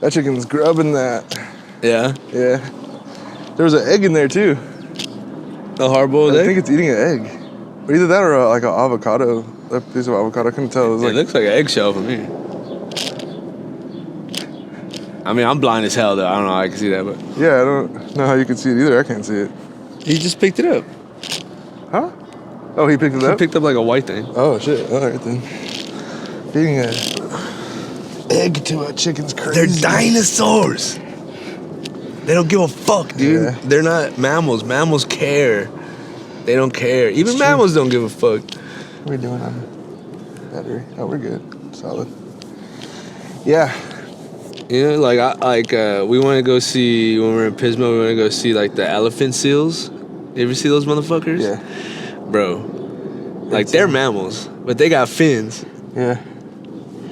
That chicken's grubbing that. Yeah. Yeah. There was an egg in there too. A hard-boiled egg? I think it's eating an egg. Or either that or like an avocado. A piece of avocado. I couldn't tell. It looks like an eggshell for me. I mean, I'm blind as hell though. I don't know how I can see that, but yeah, I don't know how you can see it either. I can't see it. he just picked it up. Huh? Oh, he picked it up? He picked up like a white thing. Oh, shit. All right, then. Feeding an egg to a chicken's crazy. They're dinosaurs. They don't give a fuck, dude. Yeah. They're not mammals. Mammals care. They don't care. Even It's mammals don't give a fuck. What are we doing on battery? Oh, we're good. Solid. Yeah. You know, like we want to go see when we're in Pismo. We want to go see like the elephant seals. You ever see those motherfuckers? Yeah. Bro, like they're mammals, but they got fins. Yeah.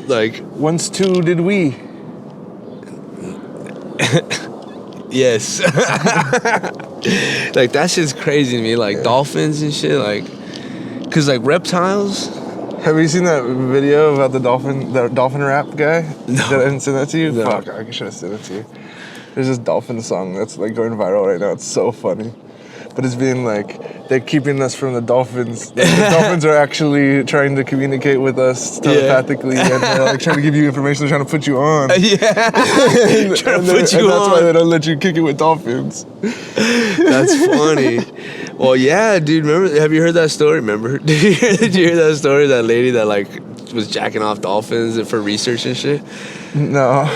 Like Once too did we. yes. Like that shit's crazy to me. Like dolphins and shit. Like, cause like reptiles. Have you seen that video about the dolphin rap guy? No. Did I didn't send that to you? No. Fuck, I should have sent it to you. There's this dolphin song that's like going viral right now. It's so funny. But it's being like, they're keeping us from the dolphins. The dolphins are actually trying to communicate with us telepathically and they're like trying to give you information. They're trying to put you on. Yeah. and Trying to put you and that's on. why they don't let you kick it with dolphins. That's funny. Well, yeah, dude. Remember? Have you heard that story? Remember? Did you hear that story? That lady that like was jacking off dolphins for research and shit. No.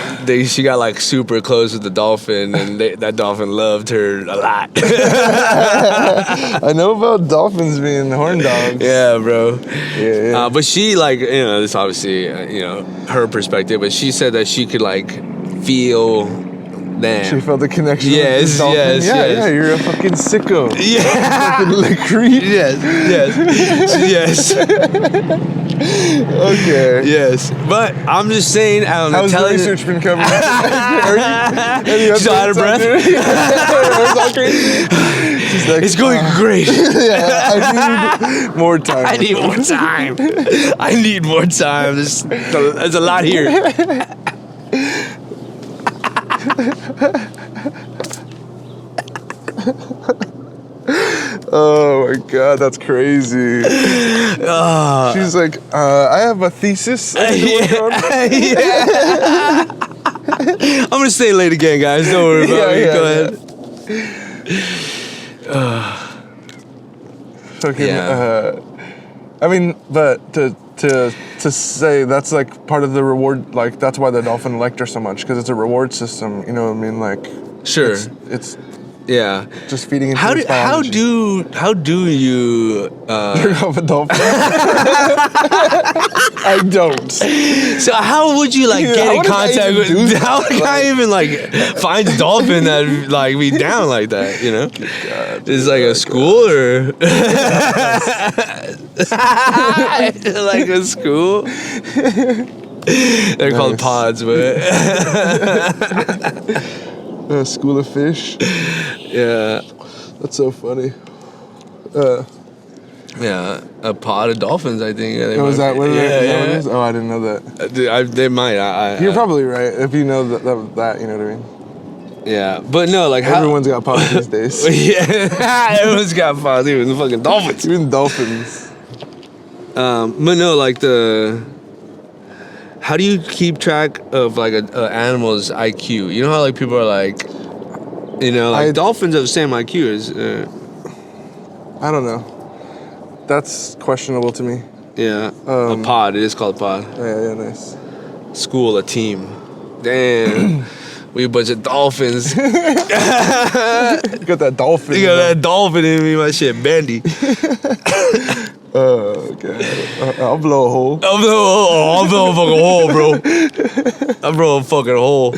She got like super close with the dolphin, and that dolphin loved her a lot. I know about dolphins being horn dogs. Yeah, bro. Yeah. But she like this obviously her perspective, but she said that she could like feel them. She felt the connection. Yes, with the dolphin. yes, yeah, yes. Yeah, you're a fucking sicko. Yeah. Fucking liquid. Yes. Okay. Yes. But I'm just saying, I don't know. How's the research been coming? She's out of breath. She's like, It's going great. Yeah, I need more time. I need more time. I need more time. There's a lot here. Oh my god, that's crazy. She's like, I have a thesis. I need to work on. Yeah. I'm gonna stay late again, guys. Don't worry about me. Go ahead. Fucking, Yeah. I mean, but to say that's like part of the reward, like that's why the dolphin liked her so much, because it's a reward system. You know what I mean? Like, Sure. it's Yeah. just feeding into How its do biology. how do you Jerk off a dolphin? I don't. so how would you like Yeah, get how in would I contact even with do that? how would I even like find a dolphin that like be down like that, you know? God, Is it like a school or like a school? They're called pods, but School of Fish. yeah. That's so funny. Yeah, a pod of dolphins, I think. Yeah, Was that what yeah, it yeah. is? Oh, I didn't know that. They might. You're probably right if you know that. You know what I mean? Yeah, but no, like how Everyone's got pods these days. yeah, everyone's got pods, even the fucking dolphins. Even dolphins. But no, like how do you keep track of like a animal's IQ? You know how like people are like, dolphins have the same IQ as. I don't know. That's questionable to me. Yeah, a pod. It is called a pod. Yeah, nice. School, a team. Damn, we a bunch of dolphins. You got that dolphin. You got that dolphin in me, my shit, Bandy. Okay. I'll blow a hole. I'll blow a fucking hole, bro. I'll blow a fucking hole.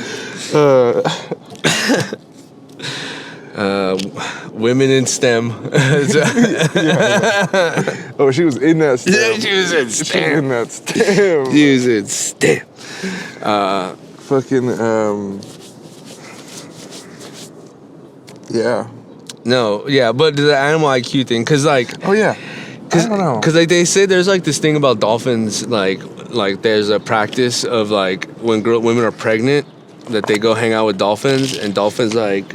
Women in STEM. Oh, she was in that STEM. She was in STEM. in that STEM. She was in STEM. Fucking, yeah. No, yeah, but the animal IQ thing, cause like, Oh, yeah. I don't know. cause like they say there's like this thing about dolphins, like there's a practice of like when women are pregnant, that they go hang out with dolphins, and dolphins like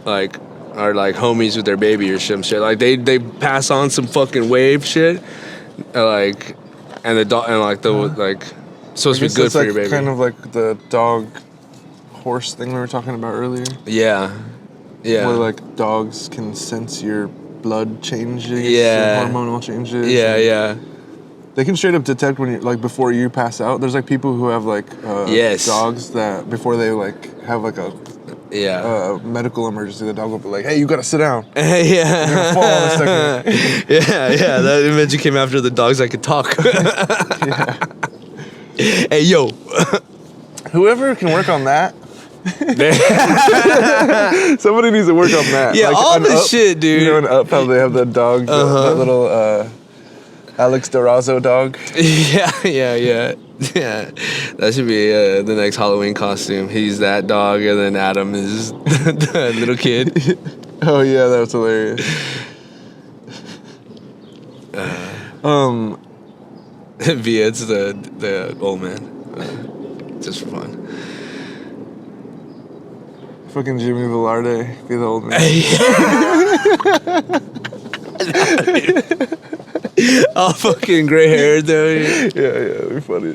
are like homies with their baby or some shit. Like they pass on some fucking wave shit, like, and the dog and like the like supposed to be good it's for like your baby. kind of like the dog horse thing we were talking about earlier. Yeah. Where like dogs can sense your blood changes, Yeah. and hormonal changes. Yeah, and yeah. They can straight up detect when you like before you pass out. There's like people who have like Yes. dogs that before they like have like a Yeah. medical emergency, the dog will be like, "Hey, you gotta sit down." Yeah. You're gonna fall in a second. Yeah. That image came after the dogs that could talk. Yeah. Hey, yo. Whoever can work on that. Somebody needs to work on that. Yeah, like all on this Up, shit, dude. You know, in Up, how they have the dog, that little Alex Dorazzo dog. Yeah. That should be the next Halloween costume. He's that dog, and then Adam is the little kid. Oh yeah, that was hilarious. Viet's the old man, just for fun. Fucking Jimmy Velarde, be the old man. All fucking gray hair though. Yeah, that'd be funny.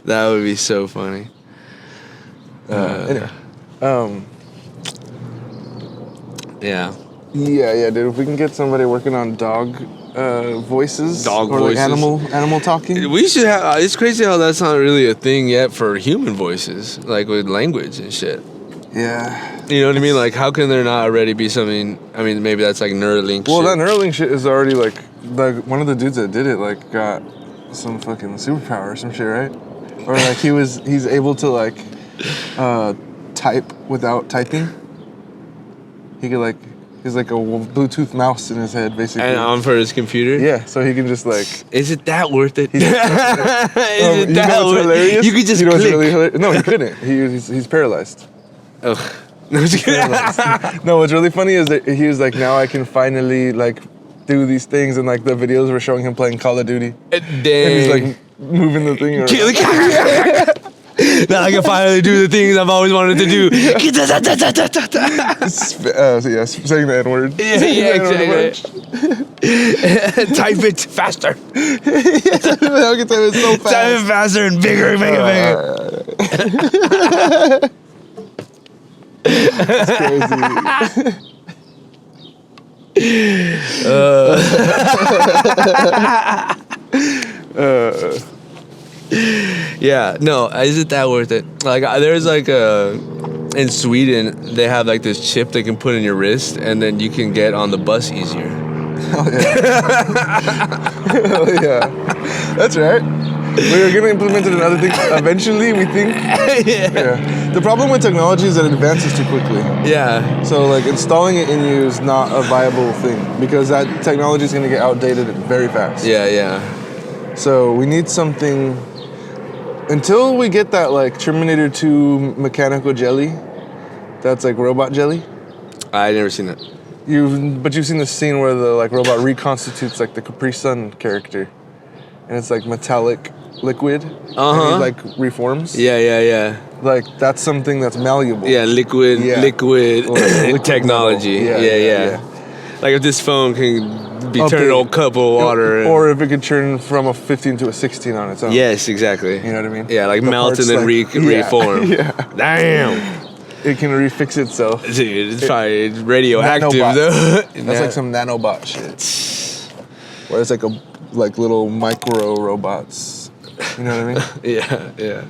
That would be so funny. Anyway, Yeah. yeah, dude. If we can get somebody working on dog voices, Dog or voices. like animal talking. We should have. It's crazy how that's not really a thing yet for human voices, like with language and shit. Yeah. You know what I mean? Like, how can there not already be something? I mean, maybe that's like Neuralink. Well, shit. that Neuralink shit is already like one of the dudes that did it like got some fucking superpower or some shit, right? Or like he's able to like type without typing. He could like he's like a Bluetooth mouse in his head basically. And on for his computer. Yeah, so he can just like. Is it that worth it? Is You it know that what's worth hilarious? it? You could just you know what's click. really hilarious? No, he couldn't. He's paralyzed. Ugh. No, I'm just kidding. No, what's really funny is that he was like, now I can finally like do these things, and like the videos were showing him playing Call of Duty, Dang. and he's like moving the thing around. Now I can finally do the things I've always wanted to do. So yeah, saying the N word. Yeah, exactly. Type it faster. How can type it so fast? Type it faster and bigger and bigger. That's crazy. Yeah, no, is it that worth it? Like, there's like in Sweden, they have like this chip they can put in your wrist, and then you can get on the bus easier. Hell yeah. That's right. We're gonna implement it in other things eventually, we think. Yeah. The problem with technology is that it advances too quickly. Yeah. So like installing it in you is not a viable thing because that technology is gonna get outdated very fast. Yeah. So we need something until we get that like Terminator 2 mechanical jelly. That's like robot jelly. I never seen that. You've seen the scene where the like robot reconstitutes like the Capri Sun character, and it's like metallic liquid. And he like reforms. Yeah. Like that's something that's malleable. Yeah, liquid Liquid technology. metal. Yeah. Like if this phone can be turned in a cup of water. Or if it could turn from a 15 to a 16 on its own. Yes, exactly. You know what I mean? Yeah, like The melt and parts, then like- reform. Yeah. Damn. It can refix itself. Dude, it's probably radioactive Nanobot. though. That's like some nanobot shit. Where it's like little micro robots. You know what I mean? Yeah.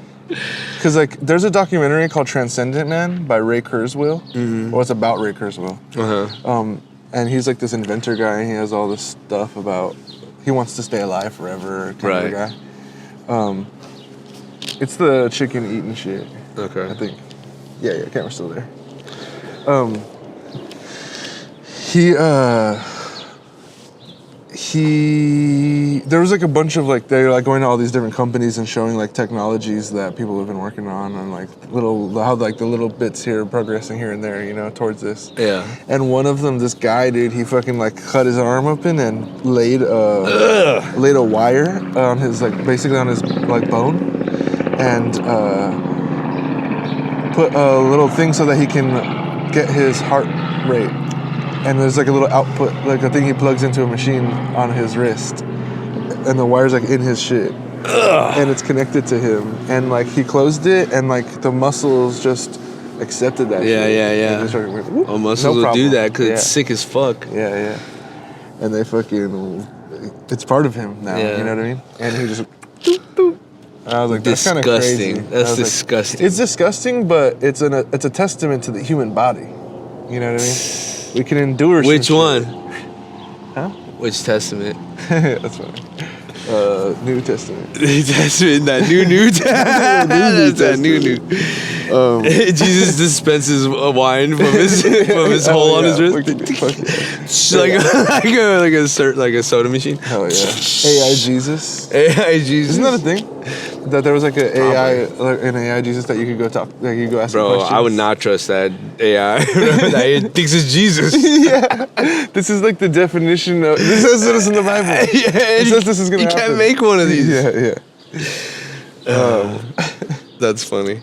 Because like there's a documentary called Transcendent Man by Ray Kurzweil. Well, it's about Ray Kurzweil. And he's like this inventor guy. And he has all this stuff about he wants to stay alive forever kind of guy. It's the chicken eating shit. Okay. I think. Yeah, camera's still there. There was like a bunch of like they're like going to all these different companies and showing like technologies that people have been working on and like how like the little bits here progressing here and there, you know, towards this. Yeah. And one of them, this guy, dude, he fucking like cut his arm open and laid a wire on his like basically on his like bone, and put a little thing so that he can get his heart rate. And there's like a little output, like a thing he plugs into a machine on his wrist. And the wire's like in his shit. And it's connected to him. And like he closed it and like the muscles just accepted that shit. Yeah. And they started going, "Whoop, Muscles will do problem." that because it's sick as fuck. Yeah. And they fucking, it's part of him now, Yeah. you know what I mean? And he just, boop, boop. And I was like, that's kind of crazy. Disgusting. I That's was like, disgusting. it's disgusting, but it's a testament to the human body. You know what I mean? We can endure some Which shit. one? Huh? Which testament? That's funny. New Testament. New Testament, that new That's that new. Jesus dispenses a wine from his hole on his wrist. Fuck yeah. like a soda machine. Hell yeah. AI Jesus. AI Jesus. Isn't that a thing? That there was like an AI Jesus that you could go talk, like you could go ask him Bro, questions? I would not trust that AI. That thinks it's Jesus. Yeah. This is like the definition of, this says this in the Bible. Yeah, It says this is gonna you happen. can't make one of these. Yeah. That's funny.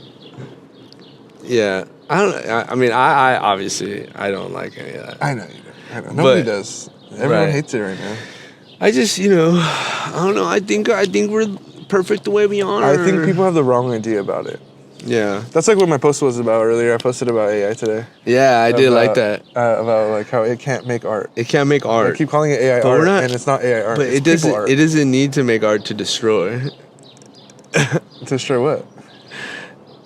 Yeah, I mean, I obviously I don't like any of that. I know you don't. I know. Nobody But- does. Everyone right. hates it right now. I just, I don't know. I think we're perfect the way we are. I think people have the wrong idea about it. Yeah. That's like what my post was about earlier. I posted about AI today. Yeah, I did like that. About like how it can't make art. It can't make I art, keep calling it AI But we're art, not- and it's not AI art. but it's it people doesn't. art. It doesn't need to make art to destroy, To show what?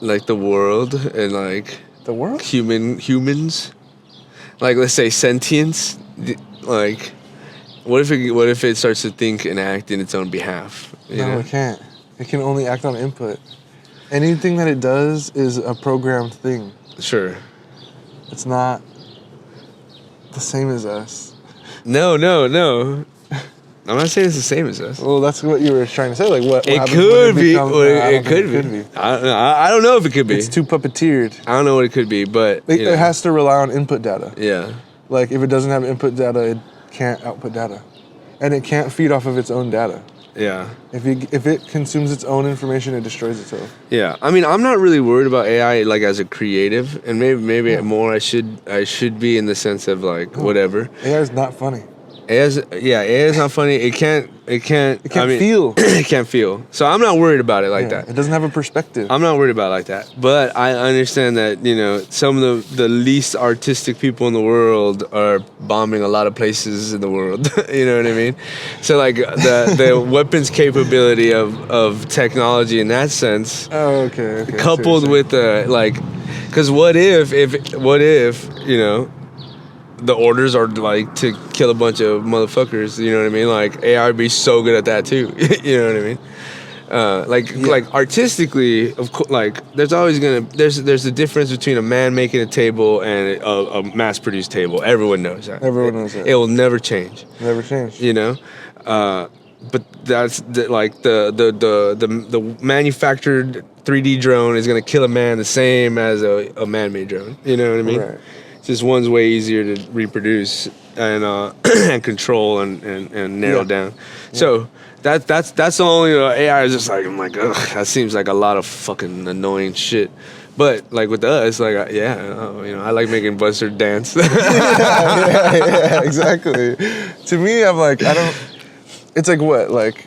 like the world and like The world? humans. Like let's say sentience. Like, what if it starts to think and act in its own behalf? You No, know? it can't. It can only act on input. Anything that it does is a programmed thing. Sure. It's not the same as us. No. I'm not saying it's the same as us. Well, that's what you were trying to say. Like, what It happens when could be. becomes- Well, No, I it don't think could be. I don't know if it could be. It's too puppeteered. I don't know what it could be, but It, you know. it has to rely on input data. Yeah. Like, if it doesn't have input data, it can't output data. And it can't feed off of its own data. Yeah. If it consumes its own information, it destroys itself. Yeah. I mean, I'm not really worried about AI like as a creative, and maybe more I should be in the sense of like whatever. AI is not funny. AI is not funny. It can't feel. It can't feel. So I'm not worried about it like Yeah, that. It doesn't have a perspective. I'm not worried about it like that. But I understand that, some of the least artistic people in the world are bombing a lot of places in the world. You know what I mean? So like the weapons capability of technology in that sense, Oh, okay. coupled with because what if the orders are like to kill a bunch of motherfuckers, you know what I mean? Like AI would be so good at that too. You know what I mean? Like artistically, of course, like there's always there's a difference between a man making a table and a mass-produced table. Everyone knows that. Everyone knows that. It will never change. Never changed. You know, but that's the manufactured 3D drone is gonna kill a man the same as a man-made drone. You know what I mean? Right. Just one's way easier to reproduce and and control and narrow down. So that's the only AI is just like, I'm like, ugh, that seems like a lot of fucking annoying shit. But like with us, like I like making Buster dance. yeah, exactly. To me, I'm like, I don't. It's like what, like.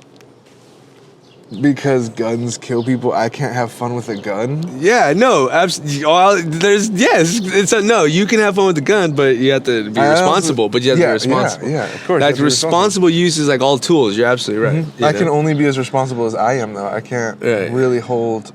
Because guns kill people, I can't have fun with a gun. Yeah, no, absolutely. It's a no. You can have fun with the gun, but you have to be responsible. But you have to be responsible. Yeah, of course. Like responsible use is like all tools. You're absolutely right. Mm-hmm. I can only be as responsible as I am, though. I can't really hold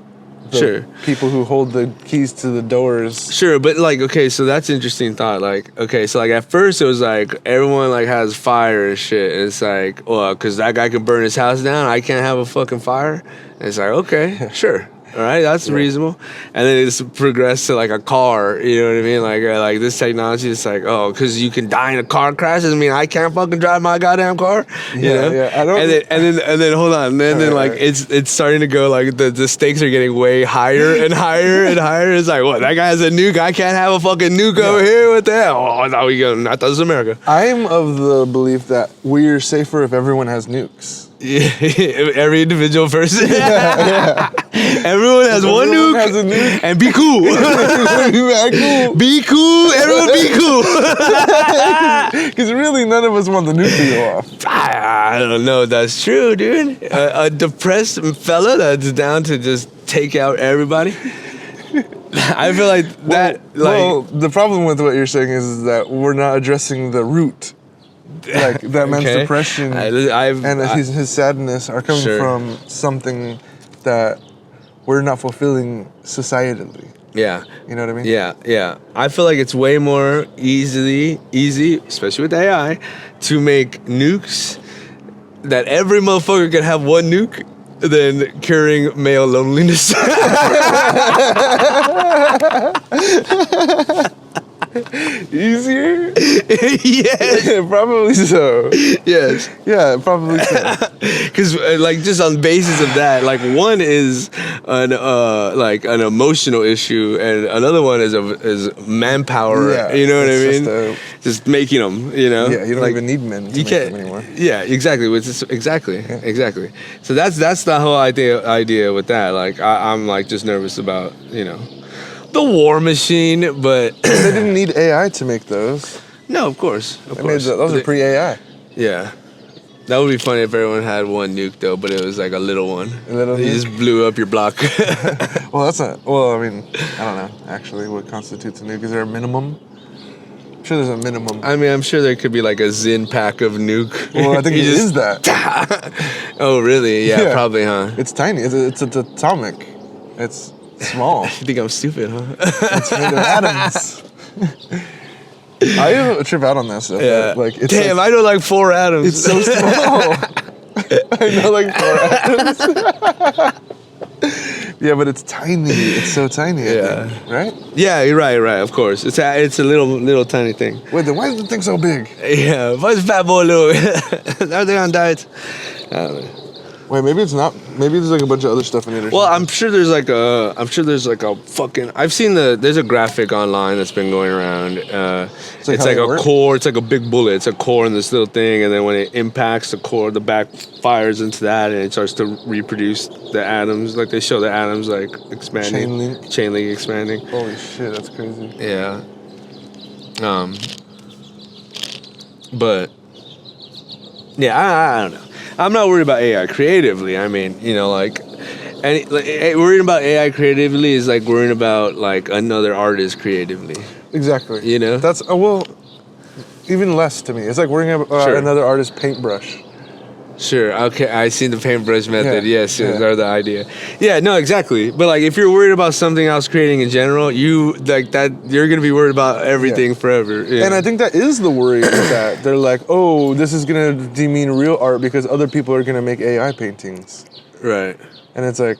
the people who hold the keys to the doors. Sure, but like, okay, so that's interesting thought. Like, okay, so like at first it was like everyone like has fire and shit. And it's like, well, because that guy can burn his house down, I can't have a fucking fire. And it's like, okay, sure. All right, that's reasonable. And then it's progressed to like a car, you know what I mean? Like this technology, it's like, oh, because you can die in a car crash doesn't mean I can't fucking drive my goddamn car. You know? Yeah. I don't. And then hold on, then like it's starting to go like the stakes are getting way higher and higher and higher. It's like, what? That guy has a nuke. I can't have a fucking nuke over here. What the hell? Oh, I thought this is America. I'm of the belief that we're safer if everyone has nukes. Every individual person. Everyone has one Everyone nuke, has a nuke. and be cool. Be cool. Everyone be cool. Because really, none of us want the nuke to go off. I don't know if that's true, dude. A depressed fella that's down to just take out everybody. I feel like that. Well, the problem with what you're saying is that we're not addressing the root. Like that man's Okay. depression and his sadness are coming Sure. from something that we're not fulfilling societally. Yeah. You know what I mean? Yeah. I feel like it's way more easy, especially with AI, to make nukes that every motherfucker can have one nuke than curing male loneliness. Easier? Yes. Probably so. Yes. Yeah, probably so. Because like just on basis of that, like one is an emotional issue, and another one is manpower. Yeah, You know what I it's mean? just Just making them. You know. Yeah, you don't Like, even need men to You make can't them anymore. Yeah, exactly. Exactly. So that's the whole idea with that. Like I'm like just nervous about the war machine, but They didn't need AI to make those. no, of course. They made those are pre-AI. Yeah. That would be funny if everyone had one nuke though, but it was like a little one. A little You nuke? just blew up your block. Well, that's not. Well, I mean, I don't know. Actually, what constitutes a nuke? Is there a minimum? I'm sure there's a minimum. I mean, I'm sure there could be like a Zin pack of nuke. Well, I think You it just- is that. Oh, really? Yeah, Yeah. probably, huh? It's tiny. It's atomic. It's small. You think I'm stupid, huh? It's made of atoms. I trip out on that stuff. Yeah. Like, it's Damn, like, I know like 4 atoms. it's so small. I know, like 4 atoms. Yeah, but it's tiny. It's so tiny. I Yeah. think, right? Yeah, you're right. Of course, it's a little tiny thing. Wait, then why is the thing so big? Yeah, why's Fat Boy little? Are they on diets? I don't know. Wait, maybe it's not. Maybe there's like a bunch of other stuff in it. Or Well, something. I'm sure there's like a fucking. I've seen there's a graphic online that's been going around. It's like how like they a work? core. It's like a big bullet. It's a core in this little thing, and then when it impacts the core, the back fires into that, and it starts to reproduce the atoms. Like they show the atoms like expanding, chain link expanding. Holy shit, that's crazy. Yeah. But yeah, I don't know. I'm not worried about AI creatively. I mean, worrying about AI creatively is like worrying about like another artist creatively. Exactly. You know? That's well, even less to me. It's like worrying about Sure. another artist's paintbrush. Sure. Okay. I see the paintbrush method. Yeah, Yes. yeah. Or the idea. Yeah. No. Exactly. But like, if you're worried about something else creating in general, you like that. You're gonna be worried about everything Yeah. forever. Yeah. And I think that is the worry with that. They're like, oh, this is gonna demean real art because other people are gonna make AI paintings. Right. And it's like,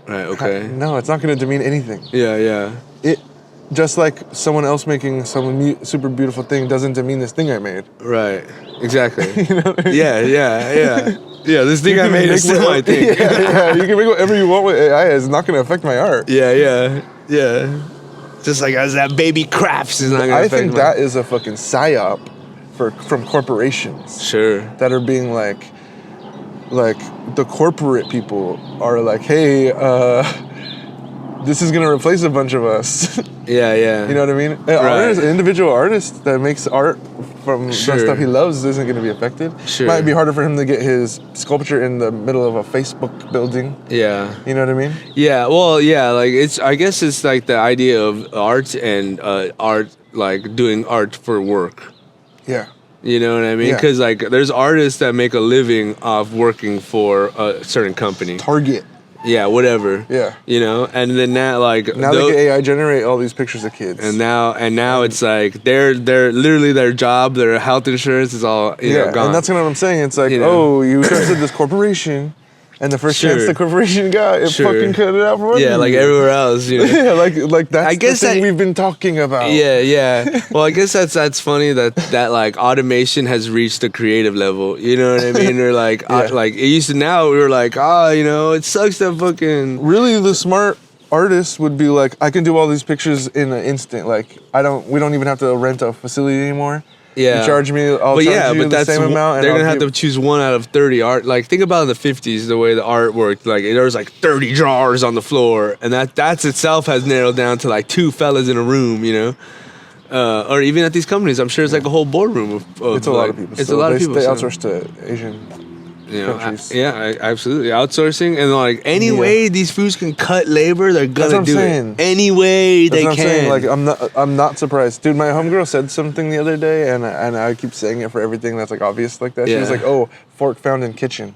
Right. Okay. no, it's not gonna demean anything. Yeah. Yeah. It just like someone else making some super beautiful thing doesn't demean this thing I made. Right. Exactly. You know what I mean? Yeah. This thing I made is still my thing. Yeah, you can make whatever you want with AI. It's not gonna affect my art. Yeah. Just like as that baby crafts is not gonna I affect think my- that is a fucking psyop from corporations Sure. that are being like the corporate people are like, hey, this is gonna replace a bunch of us. Yeah. You know what I mean? An individual artist that makes art from Sure. the stuff he loves isn't gonna be affected. Sure. Might be harder for him to get his sculpture in the middle of a Facebook building. Yeah. You know what I mean? Yeah. Well, yeah. Like I guess it's like the idea of art and art, like doing art for work. Yeah. You know what I mean? Yeah. Because like there's artists that make a living off working for a certain company. Target. Yeah. Whatever. Yeah. You know, and then that like Now they get AI generate all these pictures of kids. And now it's like they're literally their job, their health insurance is all gone. and that's kind of what I'm saying. It's like, You know? oh, you trusted this corporation, and the first Sure. chance the corporation got, it Sure. fucking cut it out from under yeah, like you. everywhere else, you know. Yeah, like that's I guess the thing that- we've been talking about. Yeah. Well, I guess that's funny that like automation has reached a creative level. You know what I mean? Or like Yeah. like it used to. Now we were like, it sucks that fucking. Really, the smart artist would be like, I can do all these pictures in an instant. Like, we don't even have to rent a facility anymore. Yeah. You charge me, I'll but charge yeah, you but the that's same amount. And they're I'll gonna have to choose one out of 30 art. Like think about in the 50s the way the art worked. Like there was like 30 drawers on the floor, and that's itself has narrowed down to like 2 fellas in a room. You know. Or even at these companies, I'm sure it's like a whole boardroom of It's a lot of people. It's so a lot of people. They so, outsource to Asian countries. absolutely outsourcing, and like any Yeah. way these foods can cut labor, they're That's gonna what I'm do saying. it. Any way That's they what I'm can. saying. Like I'm not surprised, dude. My homegirl said something the other day, and I keep saying it for everything that's like obvious like that. She was Yeah. like, "Oh, fork found in kitchen."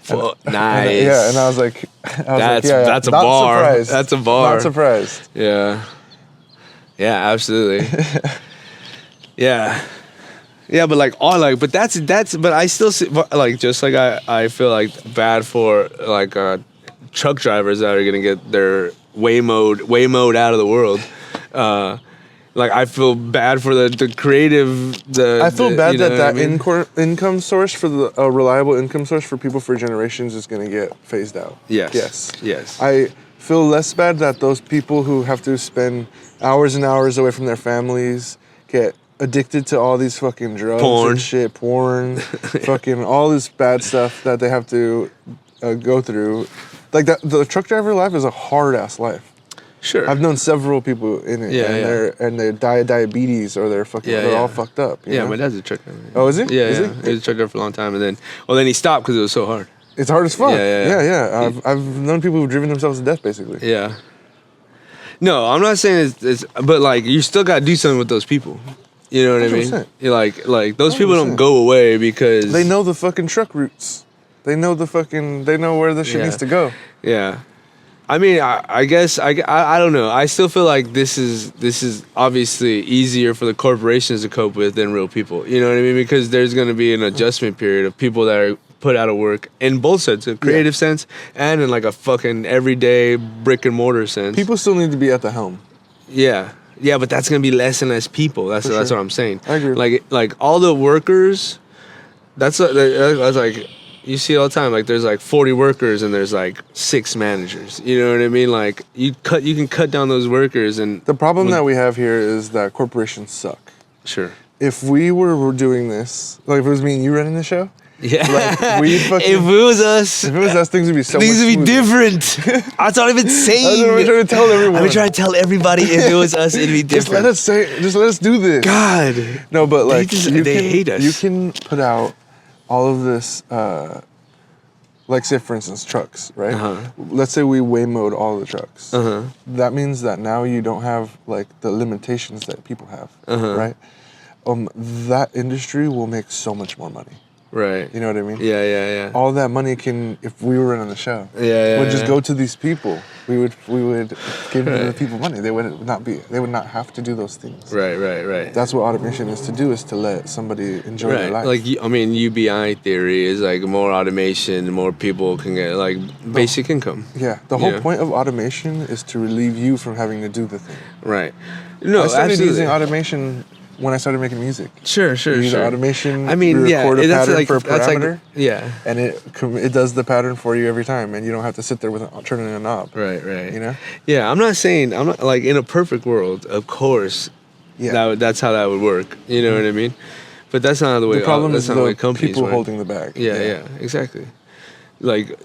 Nice. Yeah, and I was like, That's yeah, a not bar. Surprised. That's a bar. Not surprised. Yeah. Yeah, absolutely. Yeah. Yeah, but but that's but I still see, like just like I feel like bad for like truck drivers that are gonna get their Waymo out of the world. Like I feel bad for the creative. I feel bad you know that what I mean? income source for a reliable income source for people for generations is going to get phased out. Yes. I feel less bad that those people who have to spend hours and hours away from their families get addicted to all these fucking drugs and shit, porn, fucking all this bad stuff that they have to go through. Like that, the truck driver life is a hard ass life. Sure. I've known several people in it, they die of diabetes or they're all fucked up. You know? My dad's a truck driver. Oh, is he? Yeah, Is he was a truck driver for a long time, and then he stopped because it was so hard. It's hard as fuck. Yeah. I've known people who've driven themselves to death, basically. Yeah. No, I'm not saying it's but like you still got to do something with those people. You know what I mean? 100%. You're like those people 100%. don't go away because They know the fucking truck routes. They know where the shit needs to go. Yeah. I mean, I guess I don't know. I still feel like this is obviously easier for the corporations to cope with than real people. You know what I mean? Because there's going to be an adjustment period of people that are put out of work in both sense, a creative sense and in like a fucking everyday brick and mortar sense. People still need to be at the helm. Yeah, but that's going to be less and less people. That's what I'm saying. I agree. Like all the workers. That's like. You see it all the time. Like there's like 40 workers and there's like 6 managers. You know what I mean? Like you can cut down those workers and The problem that we have here is that corporations suck. Sure. If we were doing this, like if it was me and you running the show, Yeah. like we'd fucking. If it was us, things would be so. things much would be smoother. different. That's not even saying. That's what we're trying to tell everyone. I'm trying to tell everybody if it was us, it'd be Just different. let us do this. God. No, but like They hate us. You can put out all of this, like say for instance trucks, right? Let's say we Waymo'd all the trucks. That means that now you don't have like the limitations that people have, right? That industry will make so much more money. Right. You know what I mean? Yeah. All that money can, if we were running the show, would just go to these people. We would give the people money. They would not have to do those things. Right. That's what automation is to do, is to let somebody enjoy their life. Like I mean, UBI theory is like more automation, more people can get like basic income. Yeah, the whole point of automation is to relieve you from having to do the thing. Right. No, I started absolutely. using automation when I started making music. Sure. You use automation. I mean, you record a that's pattern like for a that's parameter, like and it does the pattern for you every time, and you don't have to sit there with turning a knob. Right. You know? Yeah, I'm not like in a perfect world, of course. Yeah. That's how that would work. You know what I mean? But that's not the way. The problem is that's not the way the companies people work. holding the bag. Yeah, exactly. Like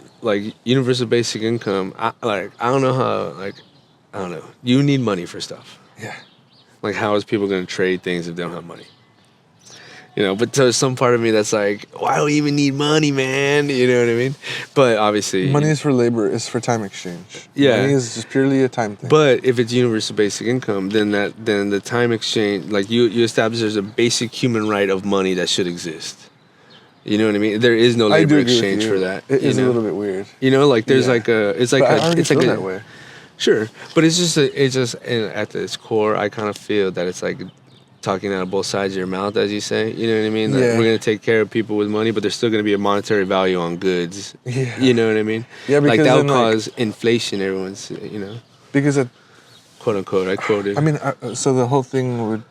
universal basic income. I don't know how. I don't know. You need money for stuff. Yeah. Like, how is people going to trade things if they don't have money? You know, but there's some part of me that's like, why do we even need money, man? You know what I mean? But obviously, Money is for labor, is for time exchange. Yeah. Money is just purely a time thing. But if it's universal basic income, then the time exchange, like you establish there's a basic human right of money that should exist. You know what I mean? There is no I do labor agree with exchange you. for that. It is know? a little bit weird. You know, like there's Yeah. like a, it's like But I a, already it's like feel a, that way. Sure, but it's just at its core, I kind of feel that it's like talking out of both sides of your mouth, as you say. You know what I mean? Like Yeah. we're gonna take care of people with money, but there's still gonna be a monetary value on goods. Yeah. You know what I mean? Yeah, because like that would then, like- cause inflation. Everyone's, you know, Because quote unquote. I quoted. I mean, so the whole thing would.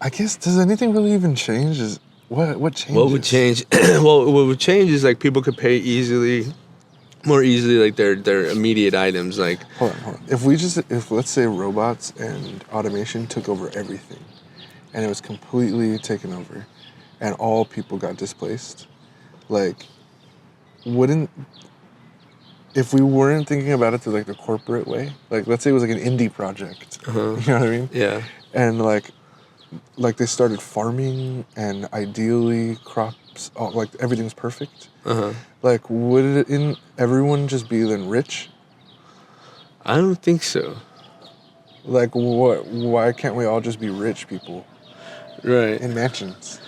I guess, does anything really even change? What changes? what would change? Well, what would change is like people could pay easily more easily like their immediate items. Like Hold on. If let's say robots and automation took over everything, and it was completely taken over, and all people got displaced, like, wouldn't, if we weren't thinking about it through like the corporate way, like let's say it was like an indie project, you know what I mean? yeah, And like they started farming, and ideally crops, like everything's perfect. Like, wouldn't everyone just be then rich? I don't think so. Like, what? Why can't we all just be rich people Right. in mansions?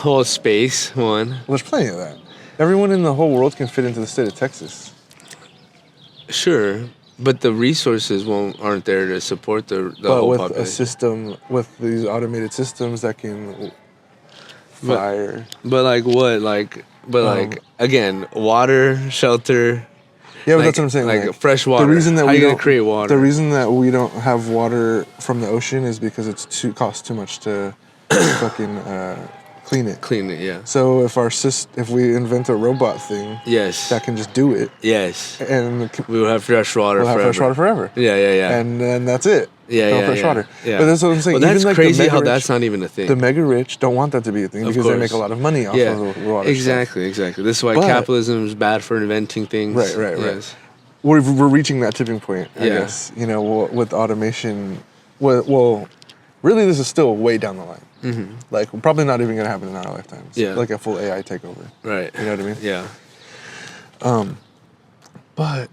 Well, space one. Well, there's plenty of that. Everyone in the whole world can fit into the state of Texas. Sure, but the resources aren't there to support the But whole with population. a system, with these automated systems that can fire. But like what? Like again, water, shelter. Yeah, but like- that's what I'm saying. like fresh water. The reason that How we you gonna don't create water? The reason that we don't have water from the ocean is because costs too much to fucking clean it. Clean it, yeah. So if we invent a robot thing Yes. that can just do it, Yes. and We will have fresh water we'll have forever. fresh water forever. Yeah. And then that's it. yeah, No yeah, fresh yeah. water. Yeah. But that's what I'm saying. Well, that's Even like crazy the mega how rich, that's not even a thing. the mega rich don't want that to be a thing Of because they course. make a lot of money off yeah. of the water. Exactly. This is why But- capitalism is bad for inventing things. Right. Yes. We're reaching that tipping point, I Yeah. guess. You know, with automation. Well, really, this is still way down the line. Mm-hmm. Like, probably not even going to happen in our lifetimes. Yeah. Like a full AI takeover. Right. You know what I mean? Yeah. But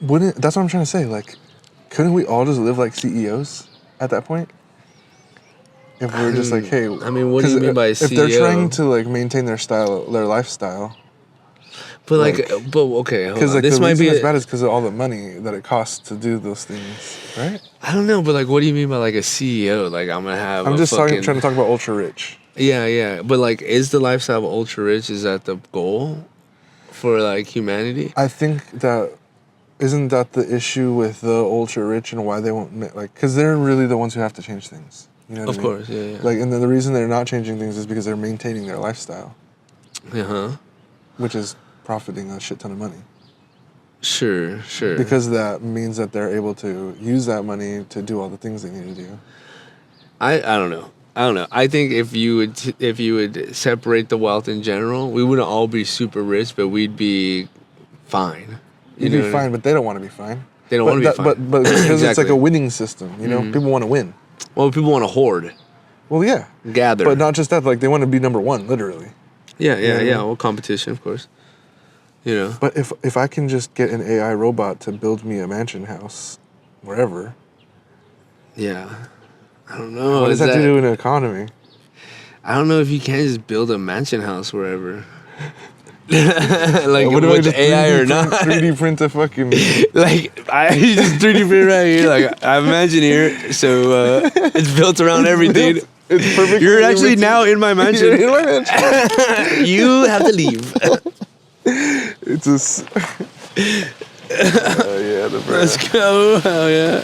that's what I'm trying to say. Like, couldn't we all just live like CEOs at that point? If we're just like, hey, I mean, what do you 'cause mean by if they're CEO? trying to like maintain their lifestyle, But Like- okay, hold because on. like This the might reason be. it's bad is because of all the money that it costs to do those things, right? I don't know, but like, what do you mean by like a CEO? Like, I'm gonna have. I'm a just fucking, trying to talk about ultra rich. Yeah. But like, is the lifestyle of ultra rich? Is that the goal for like humanity? I think that isn't that the issue with the ultra rich and why they won't like, because they're really the ones who have to change things. You know what Of I mean? course, yeah. Like, and the reason they're not changing things is because they're maintaining their lifestyle, which is profiting a shit ton of money. Sure. Because that means that they're able to use that money to do all the things they need to do. I don't know. I think if you would separate the wealth in general, we wouldn't all be super rich, but we'd be fine. You'd know be what I fine, mean? but they don't want to be fine. They don't wanna be fine. But because it's like Exactly. a winning system, you know? People want to win. Well, people want to hoard, Well, yeah. gather. But not just that, like, they want to be number one, literally. Yeah. Yeah. Well, competition, of course. You know. But if I can just get an AI robot to build me a mansion house wherever, Yeah. I don't know. what does that do to an economy? I don't know if you can just build a mansion house wherever. Like What do I with just AI or 3D not. 3D print a fucking... Like I just 3D print right here. Like I imagine here, so it's built around everything. It's perfect. You're actually now in my mansion. You're in my mansion. You have to leave. It's a... yeah, the Let's go. Hell yeah.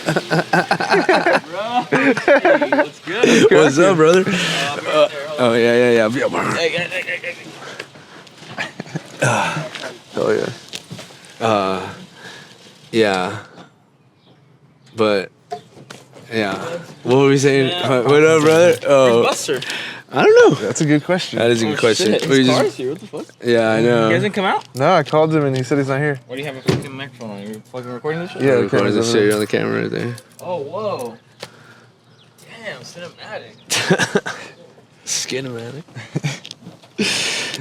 What's good? What's up, brother? Oh yeah. Hell yeah. Yeah. But yeah. What were we saying? What up, brother? Oh, Buster. I don't know. That's a good question. That is a good question. Shit, We his just- car's here. What the fuck? yeah, I You guys know. didn't come out? No, I called him and he said he's not here. Why do you have a fucking microphone on? You fucking recording this shit? Yeah, Recording okay, this so- shit. You're on the camera right there. Oh, whoa. Damn, cinematic. Skinematic.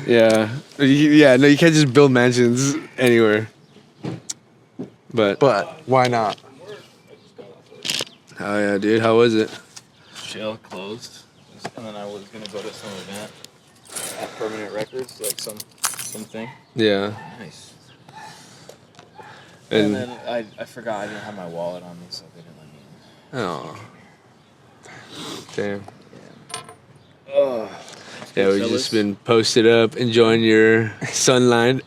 Yeah. No, you can't just build mansions anywhere. But Why not? oh yeah, dude, how was it? Chill, closed. And then I was gonna go to some event at Permanent Records, like something. Yeah, Nice. And and then I forgot I didn't have my wallet on me, so they didn't let me in. oh, damn. Oh. Yeah, we've just been posted up, enjoying your sunlight.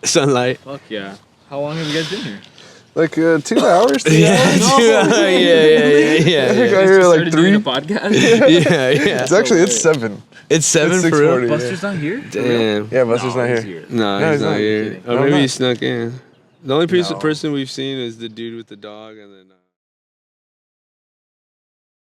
Fuck yeah. How long have you guys been here? Like 2 hours? 2 hours? Yeah, I think I hear like 3. a podcast. yeah. It's actually, it's 7. It's 7 It's for real. 6:40. Buster's not here. Damn. Yeah, Buster's No, not he's here. No, No, he's he's not not. here. Kidding. Or No, maybe I'm he not. snuck in. The only No. person we've seen is the dude with the dog, and then.